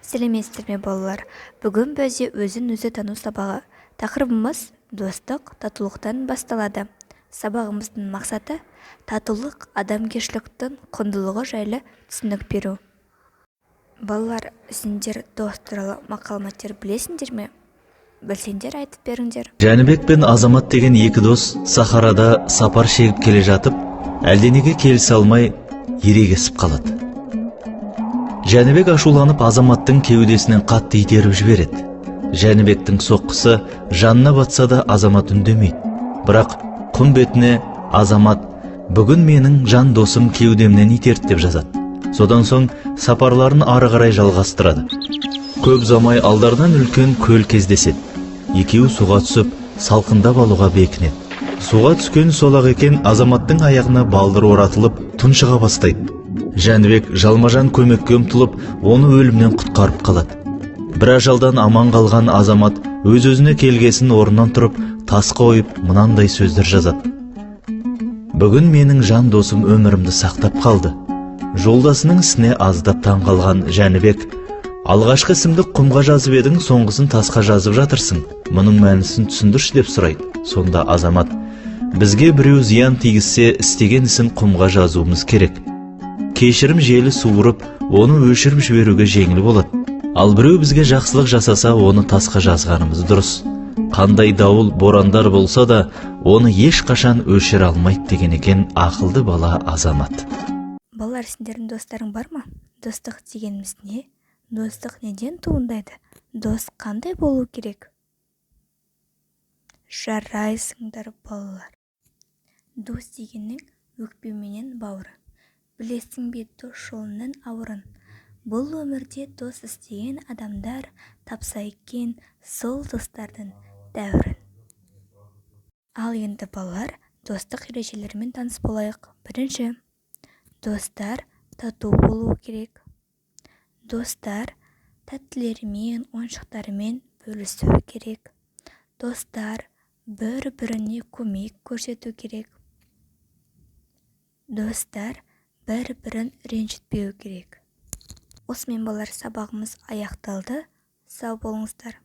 Сәлеметсіздер ме балалар? Бүгін бізде өзін-өзі тану сабағы. Тақырыбымыз достық татулықтан басталады. Сабағымыздың мақсаты татулық адамгершіліктің құндылығы жайлы түсінік беру. Балалар, сендер дос туралы мақал-мәтел білесіңдер ме? Білсеңдер айтып беріңдер. Жәнібек пен Азамат деген екі дос сахарада сапар шегіп келе жатып, әлденеге келісе алмай ерегесіп қалады. Жәнібек ашуланып Азаматтың кеудесінен қатты итеріп жібереді. Жәнібектің соққысы жанына батса да Азамат үндемейді. Бірақ құм бетіне Азамат «Бүгін менің жан досым кеудемнен итерді» деп жазады. Содан соң сапарларын ары қарай жалғастырады. Көп замай алдарынан үлкен көл кездеседі. Екеуі суға түсіп, салқындап алуға бекінеді. Суға түскен сол-ақ екен, Азаматтың аяғына балдыр оратылып, тұншыға бастайды. Жәнібек жалма-жан көмекке ұмтылып, оны өлімнен құтқарып қалады. Бір ажалдан аман қалған Азамат өз-өзіне келгесін орнынан тұрып, тасқа ойып, мынандай сөздер жазады. «Бүгін менің жан досым өмірімді сақтап қалды». Жолдасының ісіне аздап таң қалған Жәнібек: «Алғашқы ісімді құмға жазып едің, соңғысын тасқа жазып жатырсың. Мұның мәнісін түсіндірші» деп сұрайды. Сонда Азамат: «Бізге біреу зиян тигізсе, істеген ісін құмға жазуымыз керек. Кешірім желі суырып, оны өшіріп жіберуге жеңіл болады. Ал біреу бізге жақсылық жасаса, оны тасқа жазғанымыз дұрыс. Қандай дауыл, борандар болса да, оны ешқашан өшіре алмайды» деген екен ақылды бала Азамат. Балалар, сендердің достарың бар ма? Достық дегеніміз не? Достық неден туындайды? Дос қандай болу керек? Жарайсыңдар балалар. Дос дегеннің өкпеменен бауырын. Білесің бе дос жолының ауырын? Бұл өмірде дос істеген адамдар тапса екен сол достардың дәуірін. Ал енді балалар, достық ережелерімен таныс болайық. Бірінші, достар тату болу керек. Достар тәттілерімен, ойыншықтарымен бөлісу керек. Достар бір-біріне көмек көрсету керек. Достар бір-бірін ренжітпеу керек. Осымен балалар, сабағымыз аяқталды. Сау болыңыздар.